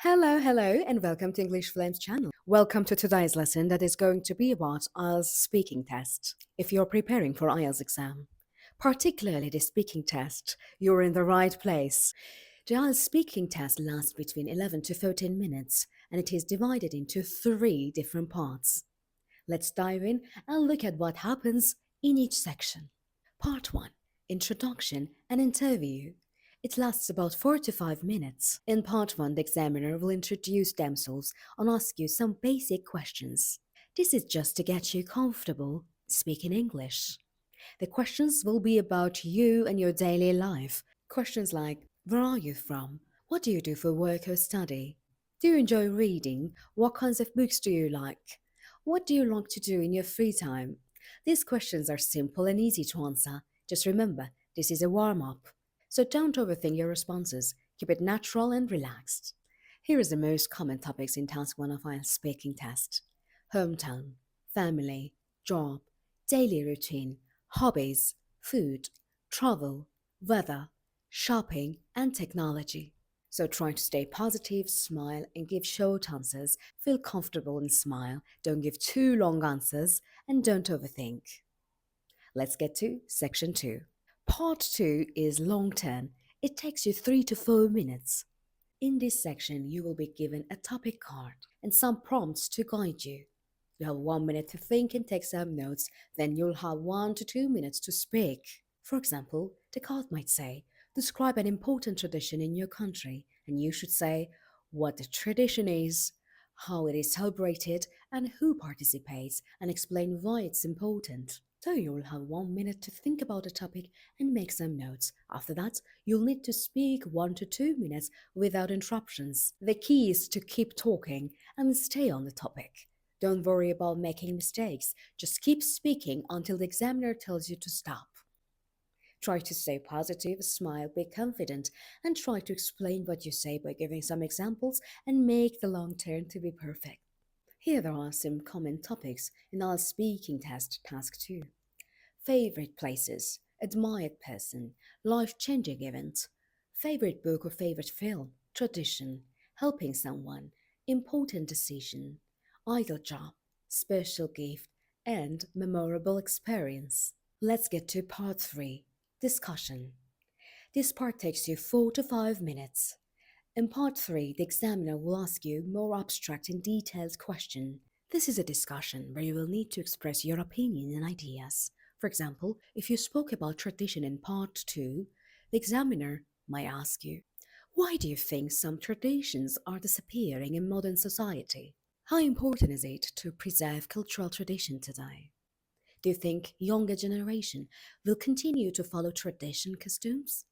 Hello, and welcome to English Flames channel. Welcome to today's lesson that is going to be about IELTS speaking test. If you're preparing for IELTS exam, particularly the speaking test, you're in the right place. The IELTS speaking test lasts between 11 to 13 minutes, and it is divided into 3 different parts. Let's dive in and look at what happens in each section. Part 1. Introduction and Interview. It lasts about 4 to 5 minutes. In part 1, the examiner will introduce themselves and ask you some basic questions. This is just to get you comfortable speaking English. The questions will be about you and your daily life. Questions like, where are you from? What do you do for work or study? Do you enjoy reading? What kinds of books do you like? What do you like to do in your free time? These questions are simple and easy to answer. Just remember, this is a warm-up. So don't overthink your responses. Keep it natural and relaxed. Here is the most common topics in Task 1 of our speaking test. Hometown, family, job, daily routine, hobbies, food, travel, weather, shopping, and technology. So try to stay positive, smile, and give short answers. Feel comfortable and smile. Don't give too long answers, and don't overthink. Let's get to section 2. Part 2 is long term. It takes you 3 to 4 minutes. In this section, you will be given a topic card and some prompts to guide you. You have 1 minute to think and take some notes, then you'll have 1 to 2 minutes to speak. For example, the card might say, describe an important tradition in your country, and you should say what the tradition is, how it is celebrated, and who participates, and explain why it's important. So you'll have 1 minute to think about the topic and make some notes. After that, you'll need to speak 1 to 2 minutes without interruptions. The key is to keep talking and stay on the topic. Don't worry about making mistakes. Just keep speaking until the examiner tells you to stop. Try to stay positive, smile, be confident, and try to explain what you say by giving some examples and make the long turn to be perfect. Here there are some common topics in our speaking test, task 2. Favorite places, admired person, life-changing event, favorite book or favorite film, tradition, helping someone, important decision, ideal job, special gift, and memorable experience. Let's get to part 3, discussion. This part takes you 4 to 5 minutes. In part 3, the examiner will ask you more abstract and detailed questions. This is a discussion where you will need to express your opinion and ideas. For example, if you spoke about tradition in part 2, the examiner might ask you, why do you think some traditions are disappearing in modern society? How important is it to preserve cultural tradition today? Do you think younger generation will continue to follow tradition costumes?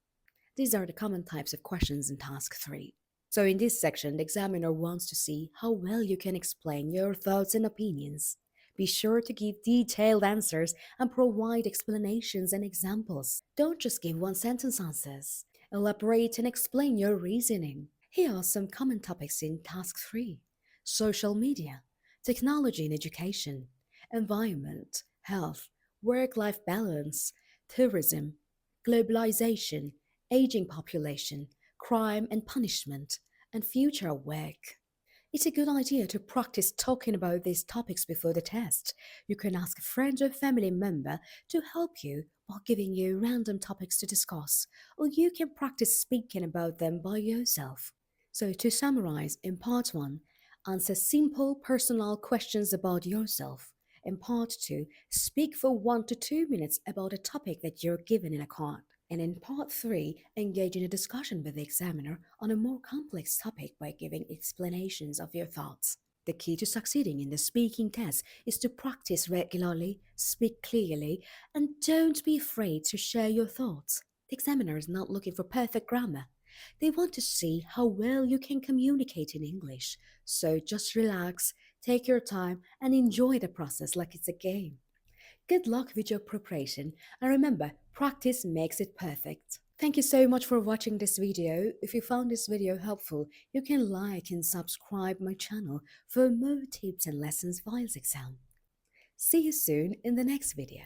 These are the common types of questions in task 3. So in this section, the examiner wants to see how well you can explain your thoughts and opinions. Be sure to give detailed answers and provide explanations and examples. Don't just give one-sentence answers. Elaborate and explain your reasoning. Here are some common topics in task 3. Social media, technology in education, environment, health, work-life balance, tourism, globalization, aging population, crime and punishment, and future work. It's a good idea to practice talking about these topics before the test. You can ask a friend or family member to help you while giving you random topics to discuss, or you can practice speaking about them by yourself. So, to summarize, in part 1, answer simple personal questions about yourself. In part 2, speak for 1 to 2 minutes about a topic that you're given in a card. And in part 3, engage in a discussion with the examiner on a more complex topic by giving explanations of your thoughts. The key to succeeding in the speaking test is to practice regularly, speak clearly, and don't be afraid to share your thoughts. The examiner is not looking for perfect grammar. They want to see how well you can communicate in English. So just relax, take your time, and enjoy the process like it's a game. Good luck with your preparation, and remember, practice makes it perfect. Thank you so much for watching this video. If you found this video helpful, you can like and subscribe my channel for more tips and lessons for IELTS exam. See you soon in the next video.